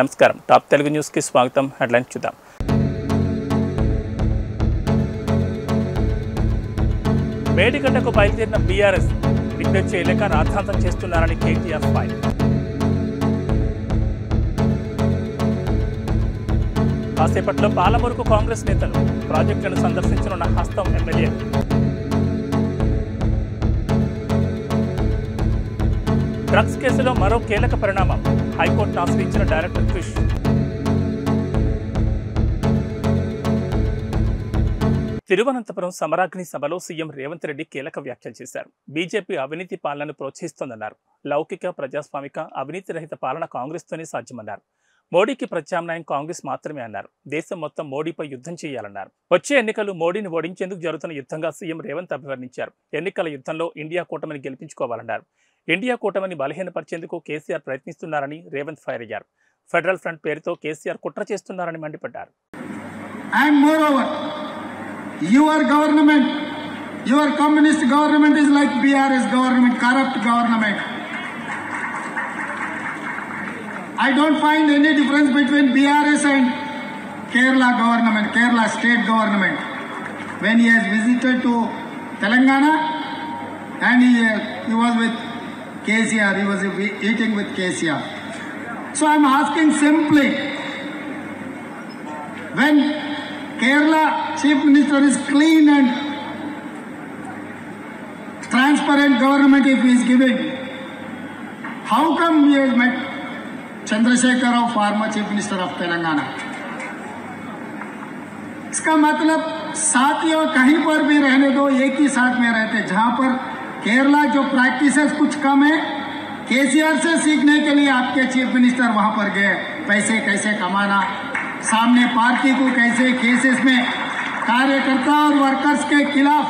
నమస్కారం top Telugu news కి స్వాగతం. హెడ్లైన్స్ చూద్దాం. మేడిగడ్డకు బయలుదేరిన బీఆర్ఎస్ డిక్లేర్ చేయలేక రాద్ధాంతం చేస్తున్నారని కేటీఆర్ ఫైర్. కాసేపట్లో పాలమూరుకు కాంగ్రెస్ నేతలు ప్రాజెక్టులను సందర్శించనున్న హస్తం ఎమ్మెల్యే. డ్రగ్స్ కేసులో మరో కీలక పరిణామం. హైకోర్టును ఆశ్రయించిన డైరెక్టర్ క్రిష్. తిరువనంతపురం సమరాగ్ని సభలో సీఎం రేవంత్ రెడ్డి కీలక వ్యాఖ్యలు చేశారు. బీజేపీ అవినీతి పాలనను ప్రోత్సహిస్తోందన్నారు. లౌకిక ప్రజాస్వామిక అవినీతి రహిత పాలన కాంగ్రెస్తోనే సాధ్యమన్నారు. మోడీకి ప్రత్యామ్నాయం కాంగ్రెస్ మాత్రమే అన్నారు. దేశం మొత్తం మోడీపై యుద్ధం చేయాలన్నారు. వచ్చే ఎన్నికలు మోడీని ఓడించేందుకు జరుగుతున్న యుద్ధంగా సీఎం రేవంత్ అభివర్ణించారు. ఎన్నికల యుద్ధంలో ఇండియా కూటమిని గెలిపించుకోవాలన్నారు. ఇండియా కూటమిని బలహీనపరిచేందుకు కేసీఆర్ ప్రయత్నిస్తున్నారని రేవంత్ ఫైర్ అయ్యారు. ఫెడరల్ ఫ్రంట్ పేరుతో కేసీఆర్ కుట్ర చేస్తున్నారని మండిపడ్డారు. And moreover, your government, your communist government is like BRS government, corrupt government. I don't find any difference between BRS and Kerala government, Kerala state government. When he has visited to Telangana and he was with KCR, he was eating with KCR. So I am asking simply, when Kerala Chief Minister is clean and transparent government if he is giving, how come he has met Chandrasekhar Rao, former Chief Minister of Telangana? इसका मतलब साथियों कहीं पर भी रहने दो, एक ही साथ में रहते. जहां पर केरला जो प्रैक्टिसेस कुछ कम है, केसीआर से सीखने के लिए आपके चीफ मिनिस्टर वहां पर गए. पैसे कैसे कमाना, सामने पार्टी को कैसे केसेस में कार्यकर्ता और वर्कर्स के खिलाफ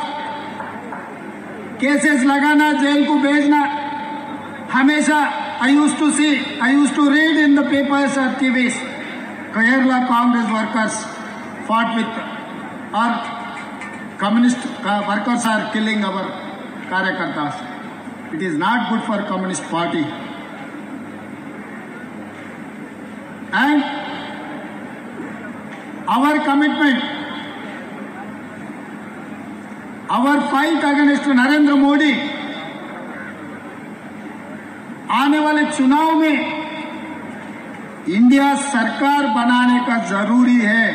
केसेस लगाना, जेल को भेजना. हमेशा I used to read in the papers or TVs, Kerala Congress workers fought with our communist workers are killing our karyakartas. It is not good for Communist Party. And our commitment, our fight against Narendra Modi, आने वाले चुनाव में India सरकार बनाने का जरूरी है.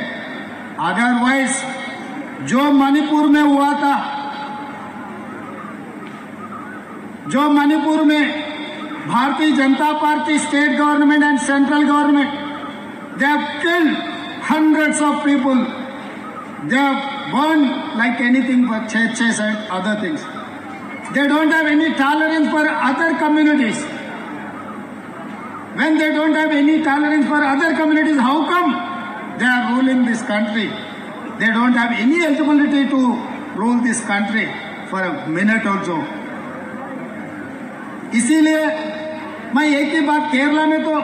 Otherwise जो मणिपुर में हुआ था, जो मणिपुर में Bharatiya Janata party state government and central government, they have killed hundreds of people, they have burned like anything for churches and other things. They don't have any tolerance for other communities. When they don't have any tolerance for other communities, how come they are ruling this country? They don't have any eligibility to rule this country for a minute also. इसीलिए मैं एक ही बात, केरला में तो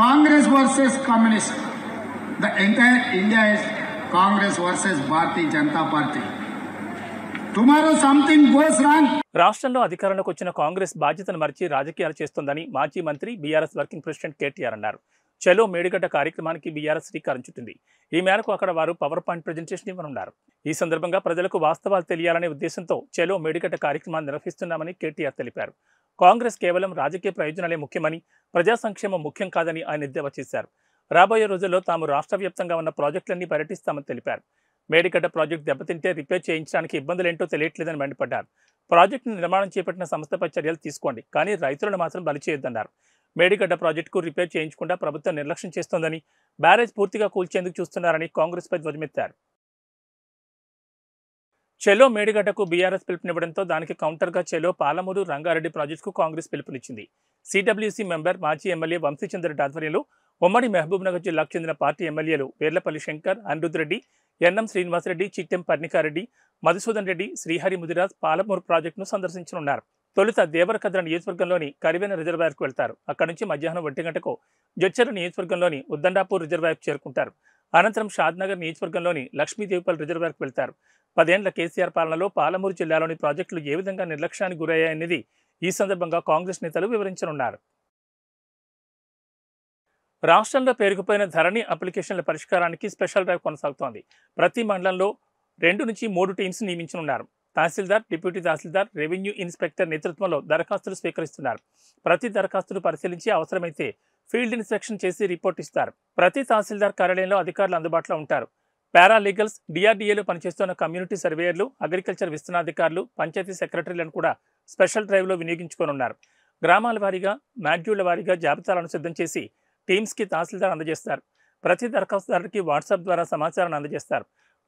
Congress versus communist, the entire India is Congress versus Bharatiya Janata party. Tomorrow something goes wrong. రాష్ట్రంలో అధికారంలోకి వచ్చిన కాంగ్రెస్ బాధ్యతను మరిచి రాజకీయాలు చేస్తోందని మాజీ మంత్రి బీఆర్ఎస్ వర్కింగ్ ప్రెసిడెంట్ కేటీఆర్ అన్నారు. చలో మేడిగడ్డ కార్యక్రమానికి బీఆర్ఎస్ శ్రీకారం చుట్టింది. ఈ మేరకు అక్కడ వారు పవర్ పాయింట్ ప్రజెంటేషన్ ఇవ్వనున్నారు. ఈ సందర్భంగా ప్రజలకు వాస్తవాలు తెలియాలనే ఉద్దేశంతో చలో మేడిగడ్డ కార్యక్రమాన్ని నిర్వహిస్తున్నామని కేటీఆర్ తెలిపారు. కాంగ్రెస్ కేవలం రాజకీయ ప్రయోజనాలే ముఖ్యమని, ప్రజా సంక్షేమం ముఖ్యం కాదని ఆయన ఎద్దేవా చేశారు. రాబోయే రోజుల్లో తాము రాష్ట్ర వ్యాప్తంగా ఉన్న ప్రాజెక్టులన్నీ పర్యటిస్తామని తెలిపారు. మేడిగడ్డ ప్రాజెక్టు దెబ్బతింటే రిపేర్ చేయించడానికి ఇబ్బందులేంటో తెలియట్లేదని మండిపడ్డారు. ప్రాజెక్టును నిర్మాణం చేపట్టిన సంస్థపై చర్యలు తీసుకోండి, కానీ రైతులను మాత్రం బలి చేయొద్దన్నారు. మేడిగడ్డ ప్రాజెక్టుకు రిపేర్ చేయించకుండా ప్రభుత్వం నిర్లక్ష్యం చేస్తోందని, బ్యారేజ్ పూర్తిగా కూల్చేందుకు చూస్తున్నారని కాంగ్రెస్పై ధ్వజమెత్తారు. చెలో మేడిగడ్డకు బీఆర్ఎస్ పిలుపునివ్వడంతో దానికి కౌంటర్గా చెలో పాలమూరు రంగారెడ్డి ప్రాజెక్టుకు కాంగ్రెస్ పిలుపునిచ్చింది. సిడబ్ల్యూసీ మెంబర్ మాజీ ఎమ్మెల్యే వంశీచంద్రెడ్డి ఆధ్వర్యంలో ఉమ్మడి మహబూబ్నగర్ జిల్లాకు చెందిన పార్టీ ఎమ్మెల్యేలు వేర్లపల్లి శంకర్, అనిరుద్ రెడ్డి, ఎన్ఎం శ్రీనివాసరెడ్డి, చిట్టెం పర్ణికారెడ్డి, మధుసూదన్ రెడ్డి, శ్రీహరి ముదిరాజ్ పాలమూరు ప్రాజెక్టును సందర్శించనున్నారు. తొలుత దేవరకద్ర నియోజకవర్గంలోని కరివేన రిజర్వాయర్కు వెళ్తారు. అక్కడి నుంచి మధ్యాహ్నం 1 గంటకు జడ్చర్ల నియోజకవర్గంలోని ఉద్దండాపూర్ రిజర్వాయర్కు చేరుకుంటారు. అనంతరం షాద్నగర్ నియోజకవర్గంలోని లక్ష్మీదేవిపల్లి రిజర్వాయర్కు వెళ్తారు. 10 ఏళ్ల కేసీఆర్ పాలనలో పాలమూరు జిల్లాలోని ప్రాజెక్టులు ఏ విధంగా నిర్లక్ష్యానికి గురయ్యాయనేది ఈ సందర్భంగా కాంగ్రెస్ నేతలు వివరించనున్నారు. రాష్ట్రంలో పేరుకుపోయిన ధరణి అప్లికేషన్ల పరిష్కారానికి స్పెషల్ డ్రైవ్ కొనసాగుతోంది. ప్రతి మండలంలో 2 నుంచి 3 టీమ్స్ నియమించనున్నారు. తహసీల్దార్, డిప్యూటీ తహసీల్దార్, రెవెన్యూ ఇన్స్పెక్టర్ నేతృత్వంలో దరఖాస్తులు స్వీకరిస్తున్నారు. ప్రతి దరఖాస్తును పరిశీలించి అవసరమైతే ఫీల్డ్ ఇన్స్పెక్షన్ చేసి రిపోర్ట్ ఇస్తారు. ప్రతి తహసీల్దార్ కార్యాలయంలో అధికారులు అందుబాటులో ఉంటారు. పారాలీగల్స్, డిఆర్డీఏలో పనిచేస్తున్న కమ్యూనిటీ సర్వేయర్లు, అగ్రికల్చర్ విస్తరణాధికారులు, పంచాయతీ సెక్రటరీలను కూడా స్పెషల్ డ్రైవ్లో వినియోగించుకోనున్నారు. గ్రామాల వారీగా, మాడ్యూళ్ల వారీగా జాబితాలను సిద్ధం చేసి టీమ్స్కి తహసీల్దార్ అందజేస్తారు. ప్రతి దరఖాస్తుదారుడికి వాట్సాప్ ద్వారా సమాచారాన్ని అందజేస్తారు.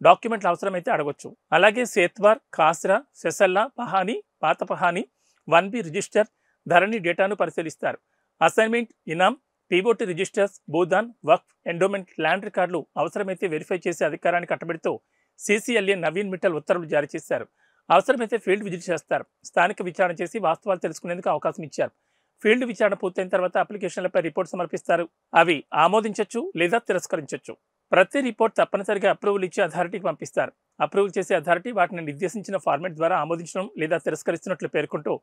డాక్యుమెంట్లు అవసరమైతే అడగొచ్చు. అలాగే సేత్వార్, ఖాస్రా, సెసల్లా, పహానీ, పాత పహానీ, 1B రిజిస్టర్, ధరణి డేటాను పరిశీలిస్తారు. అసైన్మెంట్, ఇనామ్, పీఓటీ రిజిస్టర్స్, భూదాన్, వక్ఫ్, ఎండోమెంట్, ల్యాండ్ రికార్డులు అవసరమైతే వెరిఫై చేసే అధికారాన్ని కట్టబెడుతూ CCLA నవీన్ మిట్టల్ ఉత్తర్వులు జారీ చేశారు. అవసరమైతే ఫీల్డ్ విజిట్ చేస్తారు. స్థానిక విచారణ చేసి వాస్తవాలు తెలుసుకునేందుకు అవకాశం ఇచ్చారు. ఫీల్డ్ విచారణ పూర్తయిన తర్వాత అప్లికేషన్లపై రిపోర్ట్ సమర్పిస్తారు. అవి ఆమోదించవచ్చు లేదా తిరస్కరించవచ్చు. ప్రతి రిపోర్ట్ తప్పనిసరిగా అప్రూవల్ ఇచ్చి అథారిటీకి పంపిస్తారు. అప్రూవల్ చేసే అథారిటీ వాటిని నిర్దేశించిన ఫార్మాట్ ద్వారా ఆమోదించడం లేదా తిరస్కరిస్తున్నట్లు పేర్కొంటూ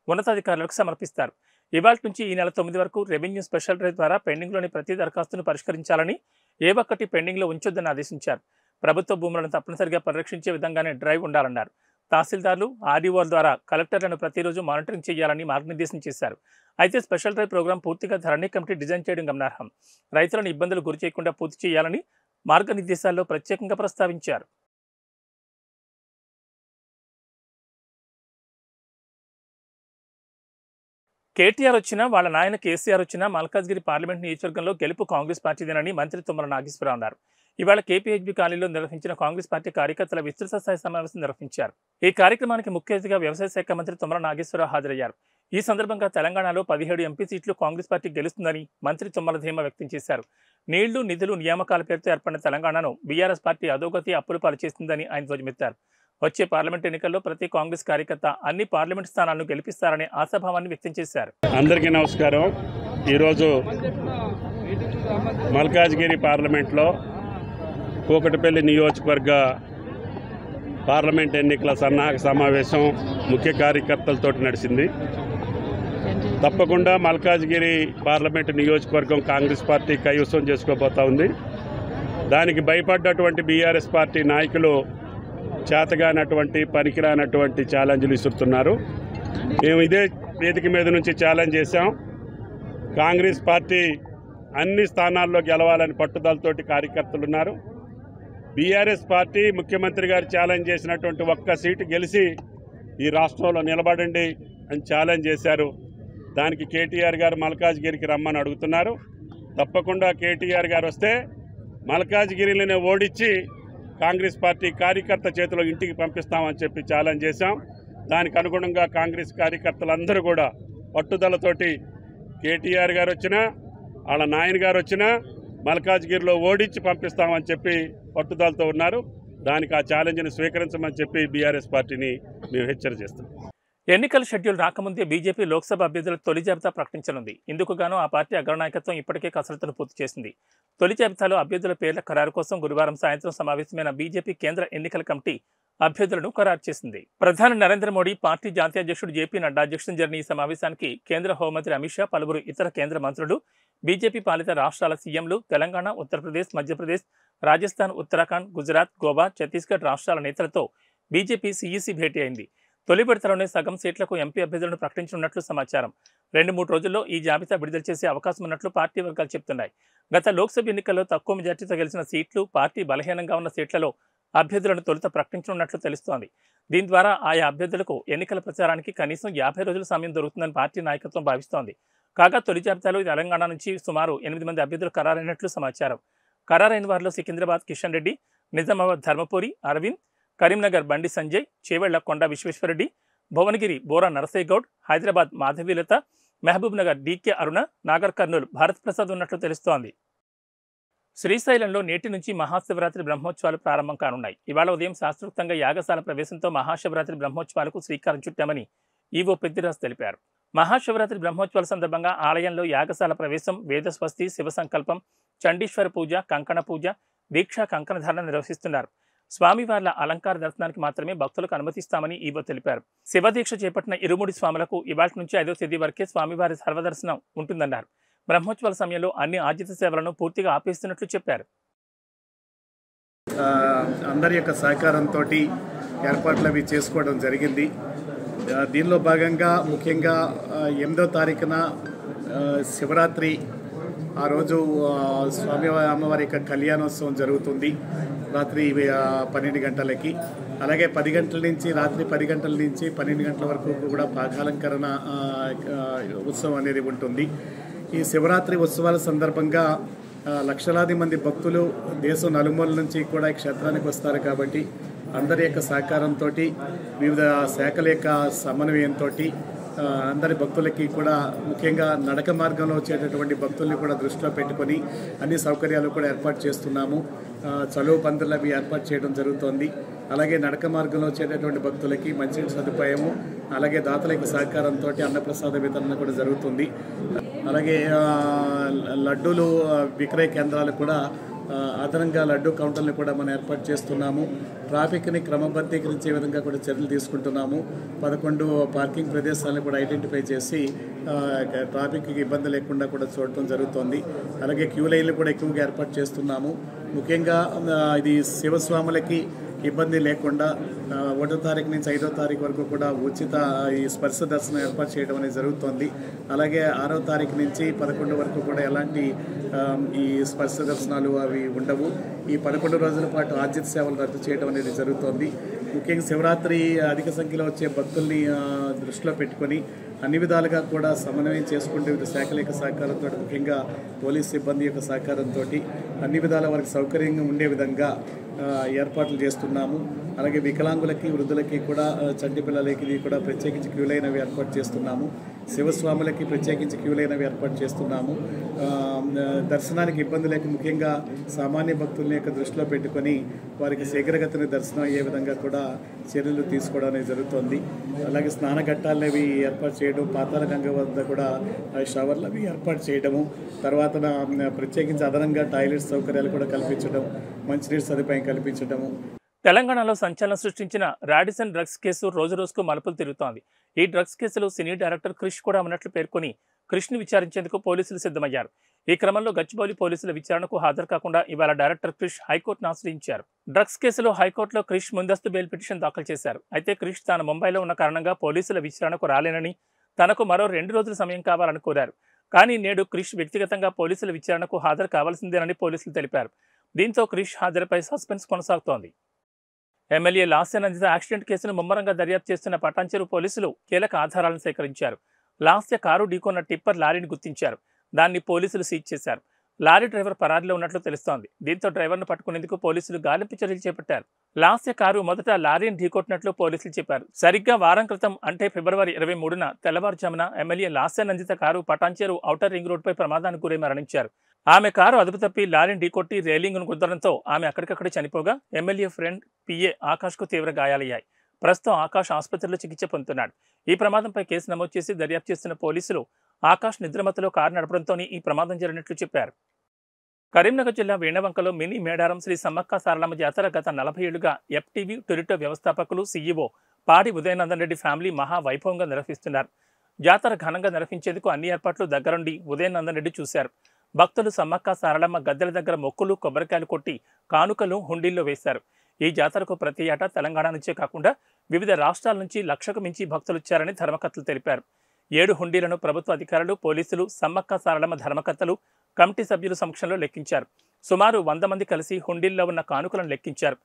ఉన్నతాధికారులకు సమర్పిస్తారు. ఇవాళ నుంచి ఈ నెల 9 వరకు రెవెన్యూ స్పెషల్ డ్రైవ్ ద్వారా పెండింగ్లోని ప్రతి దరఖాస్తును పరిష్కరించాలని, ఏ ఒక్కటి పెండింగ్లో ఉంచొద్దని ఆదేశించారు. ప్రభుత్వ భూములను తప్పనిసరిగా పరిరక్షించే విధంగానే డ్రైవ్ ఉండాలన్నారు. తహసీల్దార్లు, ఆర్డీఓల ద్వారా కలెక్టర్లను ప్రతిరోజు మానిటరింగ్ చేయాలని మార్గనిర్దేశం చేశారు. అయితే స్పెషల్ డ్రైవ్ ప్రోగ్రాం పూర్తిగా ధరణి కమిటీ డిజైన్ చేయడం గమనార్హం. రైతులను ఇబ్బందులు గురి చేయకుండా పూర్తి చేయాలని మార్గనిర్దేశాల్లో ప్రత్యేకంగా ప్రస్తావించారు. కేటీఆర్ వచ్చినా, వాళ్ళ నాయన కేసీఆర్ వచ్చినా మల్కాజ్గిరి పార్లమెంట్ నియోజకవర్గంలో గెలుపు కాంగ్రెస్ పార్టీదేనని మంత్రి తుమ్మల నాగేశ్వరరావు అన్నారు. ఇవాళ KPHB కాలనీలో నిర్వహించిన కాంగ్రెస్ పార్టీ కార్యకర్తల విస్తృత స్థాయి సమావేశం నిర్వహించారు. ఈ కార్యక్రమానికి ముఖ్య అతిథిగా వ్యవసాయ శాఖ మంత్రి తుమ్మల నాగేశ్వరరావు హాజరయ్యారు. ఈ సందర్భంగా తెలంగాణలో 17 ఎంపీ సీట్లు కాంగ్రెస్ పార్టీ గెలుస్తుందని మంత్రి తుమ్మల ధీమా వ్యక్తం చేశారు. నీళ్లు, నిధులు, నియామకాల పేరుతో ఏర్పడిన తెలంగాణను బీఆర్ఎస్ పార్టీ అధోగతి, అప్పులు పాలు చేస్తుందని ఆయన ధ్వజమెత్తారు. వచ్చే పార్లమెంట్ ఎన్నికల్లో ప్రతి కాంగ్రెస్ కార్యకర్త అన్ని పార్లమెంట్ స్థానాలను గెలిపిస్తారనే ఆశాభావాన్ని వ్యక్తం చేశారు. అందరికీ నమస్కారం. ఈరోజు మల్కాజ్గిరి పార్లమెంట్లో కూకటిపల్లి నియోజకవర్గ పార్లమెంట్ ఎన్నికల సన్నాహక సమావేశం ముఖ్య కార్యకర్తలతో నడిచింది. తప్పకుండా మల్కాజ్గిరి పార్లమెంటు నియోజకవర్గం కాంగ్రెస్ పార్టీ కైవసం చేసుకోబోతా ఉంది. దానికి భయపడ్డటువంటి బీఆర్ఎస్ పార్టీ నాయకులు చేతగానటువంటి, పనికిరానటువంటి ఛాలెంజ్లు ఇస్తున్నారు. మేము ఇదే వేదిక మీద నుంచి ఛాలెంజ్ చేశాం. కాంగ్రెస్ పార్టీ అన్ని స్థానాల్లో గెలవాలని పట్టుదలతోటి కార్యకర్తలు ఉన్నారు. బీఆర్ఎస్ పార్టీ ముఖ్యమంత్రి గారు ఛాలెంజ్ చేసినటువంటి ఒక్క సీటు గెలిచి ఈ రాష్ట్రంలో నిలబడండి అని ఛాలెంజ్ చేశారు. దానికి కేటీఆర్ గారు మల్కాజ్గిరికి రమ్మని అడుగుతున్నారు. తప్పకుండా కేటీఆర్ గారు వస్తే మల్కాజ్గిరిలోనే ఓడించి కాంగ్రెస్ పార్టీ కార్యకర్త చేతిలో ఇంటికి పంపిస్తామని చెప్పి ఛాలెంజ్ చేశాం. దానికి అనుగుణంగా కాంగ్రెస్ కార్యకర్తలందరూ కూడా పట్టుదలతోటి కేటీఆర్ గారు వచ్చినా, వాళ్ళ నాయన గారు వచ్చినా మల్కాజ్గిరిలో ఓడించి పంపిస్తామని చెప్పి పట్టుదలతో ఉన్నారు. దానికి ఆ ఛాలెంజ్ని స్వీకరించమని చెప్పి బీఆర్ఎస్ పార్టీని మేము హెచ్చరిక చేస్తాం. ఎన్నికల షెడ్యూల్ రాకముందే బీజేపీ లోక్సభ అభ్యర్థుల తొలి జాబితా ప్రకటించనుంది. ఇందుకు గాను ఆ పార్టీ అగ్రనాయకత్వం ఇప్పటికే కసరత్తును పూర్తి చేసింది. తొలి జాబితాలో అభ్యర్థుల పేర్ల ఖరారు కోసం గురువారం సాయంత్రం సమావేశమైన బీజేపీ కేంద్ర ఎన్నికల కమిటీ అభ్యర్థులను ఖరారు చేసింది. ప్రధాని నరేంద్ర మోడీ, పార్టీ జాతీయ అధ్యక్షుడు జేపీ నడ్డా అధ్యక్షతన జరిగిన ఈ సమావేశానికి కేంద్ర హోంమంత్రి అమిత్ షా, పలువురు ఇతర కేంద్ర మంత్రులు, బీజేపీ పాలిత రాష్ట్రాల సీఎంలు, తెలంగాణ, ఉత్తరప్రదేశ్, మధ్యప్రదేశ్, రాజస్థాన్, ఉత్తరాఖండ్, గుజరాత్, గోవా, ఛత్తీస్గఢ్ రాష్ట్రాల నేతలతో బీజేపీ సీఈసీ భేటీ అయింది. తొలి విడతలోనే సగం సీట్లకు ఎంపీ అభ్యర్థులను ప్రకటించనున్నట్లు సమాచారం. 2-3 రోజుల్లో ఈ జాబితా విడుదల చేసే అవకాశం ఉన్నట్లు పార్టీ వర్గాలు చెబుతున్నాయి. గత లోక్సభ ఎన్నికల్లో తక్కువ మెజార్టీతో గెలిచిన సీట్లు, పార్టీ బలహీనంగా ఉన్న సీట్లలో అభ్యర్థులను తొలుత ప్రకటించనున్నట్లు తెలుస్తోంది. దీని ద్వారా ఆయా అభ్యర్థులకు ఎన్నికల ప్రచారానికి కనీసం 50 రోజుల సమయం దొరుకుతుందని పార్టీ నాయకత్వం భావిస్తోంది. కాగా తొలి జాబితాలో తెలంగాణ నుంచి సుమారు 8 మంది అభ్యర్థులు ఖరారైనట్లు సమాచారం. ఖరారైన వారిలో సికింద్రాబాద్ కిషన్ రెడ్డి, నిజామాబాద్ ధర్మపురి అరవింద్, కరీంనగర్ బండి సంజయ్, చేవెళ్ల కొండ విశ్వేశ్వరరెడ్డి, భువనగిరి బోరా నరసయ్యగౌడ్, హైదరాబాద్ మాధవీలత, మహబూబ్ నగర్ డీకే అరుణ, నాగర్ కర్నూలు భారత్ ప్రసాద్ ఉన్నట్లు తెలుస్తోంది. శ్రీశైలంలో నేటి నుంచి మహాశివరాత్రి బ్రహ్మోత్సవాలు ప్రారంభం కానున్నాయి. ఇవాళ ఉదయం శాస్త్రోక్తంగా యాగశాల ప్రవేశంతో మహాశివరాత్రి బ్రహ్మోత్సవాలకు శ్రీకారం చుట్టామని ఈవో పెద్దిరాజు తెలిపారు. మహాశివరాత్రి బ్రహ్మోత్సవాల సందర్భంగా ఆలయంలో యాగశాల ప్రవేశం, వేదస్వస్తి, శివ సంకల్పం, చండీశ్వర పూజ, కంకణ పూజ, దీక్షా కంకణ ధారణ నిర్వహిస్తున్నారు. స్వామివార్ల అలంకార దర్శనానికి మాత్రమే భక్తులకు అనుమతిస్తామని ఈవో తెలిపారు. శివదీక్ష చేపట్టిన ఇరుముడి స్వాములకు ఇవాళ నుంచి 5వ తేదీ వరకే స్వామివారి సర్వదర్శనం ఉంటుందన్నారు. బ్రహ్మోత్సవాల సమయంలో అన్ని ఆర్జిత సేవలను పూర్తిగా ఆపేస్తున్నట్లు చెప్పారు. అందరి యొక్క సహకారంతో ఏర్పాట్లు అవి చేసుకోవడం జరిగింది. దీనిలో భాగంగా ముఖ్యంగా 8వ తారీఖున శివరాత్రి ఆ రోజు స్వామి అమ్మవారి యొక్క కళ్యాణోత్సవం జరుగుతుంది రాత్రి 12 గంటలకి. అలాగే 10 గంటల నుంచి రాత్రి 10 గంటల నుంచి 12 గంటల వరకు కూడా పాకాలంకరణ ఉత్సవం అనేది ఉంటుంది. ఈ శివరాత్రి ఉత్సవాల సందర్భంగా లక్షలాది మంది భక్తులు దేశం నలుమూల నుంచి కూడా ఈ క్షేత్రానికి వస్తారు. కాబట్టి అందరి యొక్క సహకారంతో వివిధ శాఖల యొక్క సమన్వయంతో అందరి భక్తులకి కూడా ముఖ్యంగా నడక మార్గంలో వచ్చేటటువంటి భక్తుల్ని కూడా దృష్టిలో పెట్టుకొని అన్ని సౌకర్యాలు కూడా ఏర్పాటు చేస్తున్నాము. చలువ పందులు అవి ఏర్పాటు చేయడం జరుగుతోంది. అలాగే నడక మార్గంలో వచ్చేటటువంటి భక్తులకి మంచి సదుపాయము, అలాగే దాతల యొక్క సహకారంతో అన్నప్రసాద వితరణ కూడా జరుగుతుంది. అలాగే లడ్డూలు విక్రయ కేంద్రాలు కూడా అదనంగా లడ్డూ కౌంటర్లు కూడా మనం ఏర్పాటు చేస్తున్నాము. ట్రాఫిక్ని క్రమబద్ధీకరించే విధంగా కూడా చర్యలు తీసుకుంటున్నాము. 11 పార్కింగ్ ప్రదేశాలను కూడా ఐడెంటిఫై చేసి ట్రాఫిక్కి ఇబ్బంది లేకుండా కూడా చూడటం జరుగుతోంది. అలాగే క్యూ లైన్లు కూడా ఎక్కువగా ఏర్పాటు చేస్తున్నాము. ముఖ్యంగా ఇది శివస్వాములకి ఇబ్బంది లేకుండా 1వ తారీఖు నుంచి 5వ తారీఖు వరకు కూడా ఉచిత ఈ స్పర్శ దర్శనం ఏర్పాటు చేయడం అనేది జరుగుతోంది. అలాగే 6వ తారీఖు నుంచి 11 వరకు కూడా ఎలాంటి ఈ స్పర్శ దర్శనాలు అవి ఉండవు. ఈ 11 రోజుల పాటు ఆర్జిత సేవలు రద్దు చేయడం అనేది జరుగుతోంది. ముఖ్యంగా శివరాత్రి అధిక సంఖ్యలో వచ్చే భక్తుల్ని దృష్టిలో పెట్టుకొని అన్ని విధాలుగా కూడా సమన్వయం చేసుకుంటూ వివిధ శాఖల యొక్క సహకారంతో ముఖ్యంగా పోలీస్ సిబ్బంది యొక్క సహకారంతో అన్ని విధాల వారికి సౌకర్యంగా ఉండే విధంగా ఏర్పాట్లు చేస్తున్నాము. అలాగే వికలాంగులకి వృద్ధులకి కూడా చంటి పిల్లలకి కూడా ప్రత్యేకించి క్యూ లైన్ అవి ఏర్పాటు చేస్తున్నాము. శివస్వాములకి ప్రత్యేకించి క్యూ లైన్ అవి ఏర్పాటు చేస్తున్నాము. దర్శనానికి ఇబ్బంది లేక ముఖ్యంగా సామాన్య భక్తుల యొక్క దృష్టిలో పెట్టుకొని వారికి శీఘ్రగతిని దర్శనం అయ్యే విధంగా కూడా చర్యలు తీసుకోవడం అనేది జరుగుతుంది. అలాగే స్నాన ఘట్టాలు అవి ఏర్పాటు చేయడం, పాతాళ గంగ వద్ద కూడా షవర్లు అవి ఏర్పాటు చేయడము, తర్వాత ప్రత్యేకించి అదనంగా టాయిలెట్ సౌకర్యాలు కూడా కల్పించడం, మంచినీటి సదుపాయం కల్పించడము. తెలంగాణలో సంచలనం సృష్టించిన రాడిసన్ డ్రగ్స్ కేసు రోజురోజుకు మలుపులు తిరుగుతోంది. ఈ డ్రగ్స్ కేసులో సినీ డైరెక్టర్ క్రిష్ కూడా ఉన్నట్లు పేర్కొని క్రిష్ను విచారించేందుకు పోలీసులు సిద్ధమయ్యారు. ఈ క్రమంలో గచ్చిబౌలి పోలీసుల విచారణకు హాజరు కాకుండా ఇవాళ డైరెక్టర్ క్రిష్ హైకోర్టును ఆశ్రయించారు. డ్రగ్స్ కేసులో హైకోర్టులో క్రిష్ ముందస్తు బెయిల్ పిటిషన్ దాఖలు చేశారు. అయితే క్రిష్ తాను ముంబైలో ఉన్న కారణంగా పోలీసుల విచారణకు రాలేనని, తనకు మరో 2 రోజుల సమయం కావాలని కోరారు. కానీ నేడు క్రిష్ వ్యక్తిగతంగా పోలీసుల విచారణకు హాజరు కావాల్సిందేనని పోలీసులు తెలిపారు. దీంతో క్రిష్ హాజరుపై సస్పెన్స్ కొనసాగుతోంది. ఎమ్మెల్యే లాస్య నందిత యాక్సిడెంట్ కేసును ముమ్మరంగా దర్యాప్తు చేస్తున్న పటాన్చెరు పోలీసులు కీలక ఆధారాలను సేకరించారు. లాస్య కారు ఢీకొన్న టిప్పర్ లారీని గుర్తించారు. దాన్ని పోలీసులు సీజ్ చేశారు. లారీ డ్రైవర్ పరారీలో ఉన్నట్లు తెలుస్తోంది. దీంతో డ్రైవర్ను పట్టుకునేందుకు పోలీసులు గాలింపు చర్యలు చేపట్టారు. లాస్య కారు మొదట లారీని ఢీకొట్టినట్లు పోలీసులు చెప్పారు. సరిగ్గా వారం క్రితం అంటే ఫిబ్రవరి 23న తెల్లవారుజామున MLA Lasya Nanditha car Patancheru outer ring రోడ్డుపై ప్రమాదానికి గురై మరణించారు. ఆమె కారు అదుపు తప్పి లారీని ఢీకొట్టి రైలింగ్ను గుద్దడంతో ఆమె అక్కడికక్కడే చనిపోగా ఎమ్మెల్యే ఫ్రెండ్ పిఏ ఆకాష్కు తీవ్ర గాయాలయ్యాయి. ప్రస్తుతం ఆకాష్ ఆసుపత్రిలో చికిత్స పొందుతున్నాడు. ఈ ప్రమాదంపై కేసు నమోదు చేసి దర్యాప్తు చేస్తున్న పోలీసులు ఆకాష్ నిద్రమత్తులో కారు నడపడంతోనే ఈ ప్రమాదం జరిగినట్లు చెప్పారు. కరీంనగర్ జిల్లా వేణవంకలో మినీ మేడారం శ్రీ సమ్మక్క సారలమ్మ జాతర గత 40 ఏళ్లుగా ఎఫ్టీవీ టొరిటో వ్యవస్థాపకులు సీఈఓ పాడి ఉదయనందన్ రెడ్డి ఫ్యామిలీ మహా వైభవంగా నిర్వహిస్తున్నారు. జాతర ఘనంగా నిర్వహించేందుకు అన్ని ఏర్పాట్లు దగ్గరుండి ఉదయనందన్ రెడ్డి చూశారు. భక్తులు సమ్మక్క సారలమ్మ గద్దెల దగ్గర మొక్కులు, కొబ్బరికాయలు కొట్టి కానుకలు హుండీల్లో వేశారు. ఈ జాతరకు ప్రతి ఏటా తెలంగాణ నుంచే కాకుండా వివిధ రాష్ట్రాల నుంచి 1,00,000కు మించి భక్తులొచ్చారని ధర్మకర్తలు తెలిపారు. 7 హుండీలను ప్రభుత్వ అధికారులు, పోలీసులు, సమ్మక్క సారలమ్మ ధర్మకర్తలు, కమిటీ సభ్యుల సమక్షంలో లెక్కించారు. సుమారు 100 మంది కలిసి హుండీల్లో ఉన్న కానుకలను లెక్కించారు.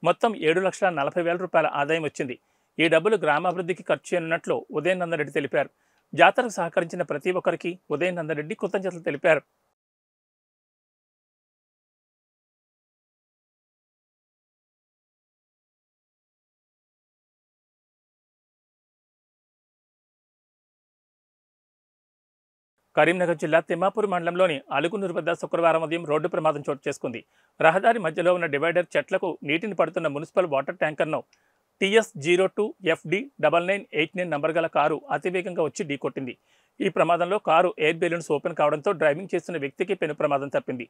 మొత్తం 7,40,000 రూపాయల ఆదాయం వచ్చింది. ఈ డబ్బులు గ్రామాభివృద్ధికి ఖర్చు చేయనున్నట్లు ఉదయనందన్ రెడ్డి తెలిపారు. జాతరకు సహకరించిన ప్రతి ఒక్కరికి ఉదయనందన్ రెడ్డి కృతజ్ఞతలు తెలిపారు. కరీంనగర్ జిల్లా తిమ్మాపూర్ మండలంలోని అలుగునూరు వద్ద శుక్రవారం ఉదయం రోడ్డు ప్రమాదం చోటు చేసుకుంది. రహదారి మధ్యలో ఉన్న డివైడర్ చెట్లకు నీటిని పడుతున్న మున్సిపల్ వాటర్ ట్యాంకర్ను TS02FD9989 నంబర్ గల కారు అతివేగంగా వచ్చి ఢీకొట్టింది. ఈ ప్రమాదంలో కారు ఎయిర్ బెలూన్స్ ఓపెన్ కావడంతో డ్రైవింగ్ చేస్తున్న వ్యక్తికి పెను ప్రమాదం తప్పింది.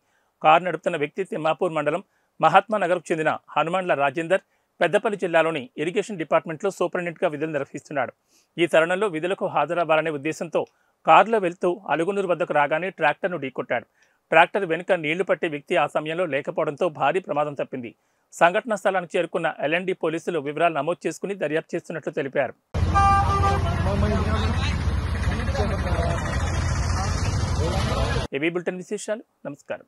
కారు నడుపుతున్న వ్యక్తి తిమ్మాపూర్ మండలం మహాత్మానగర్కు చెందిన హనుమాన్ల రాజేందర్ పెద్దపల్లి జిల్లాలోని ఇరిగేషన్ డిపార్ట్మెంట్లో సూపరింటెండెంట్గా విధులు నిర్వహిస్తున్నాడు. ఈ తరుణంలో విధులకు హాజరవ్వాలనే ఉద్దేశంతో కారులో వెళ్తూ అలుగునూరు వద్దకు రాగానే ట్రాక్టర్ను ఢీకొట్టాడు. ట్రాక్టర్ వెనుక నీళ్లు పట్టే వ్యక్తి ఆ సమయంలో లేకపోవడంతో భారీ ప్రమాదం తప్పింది. సంఘటనా స్థలానికి చేరుకున్న ఎల్ఎండి పోలీసులు వివరాలు నమోదు చేసుకుని దర్యాప్తు చేస్తున్నట్లు తెలిపారు. ఏబీ బులెటిన్ విశేషాలు. నమస్కారం.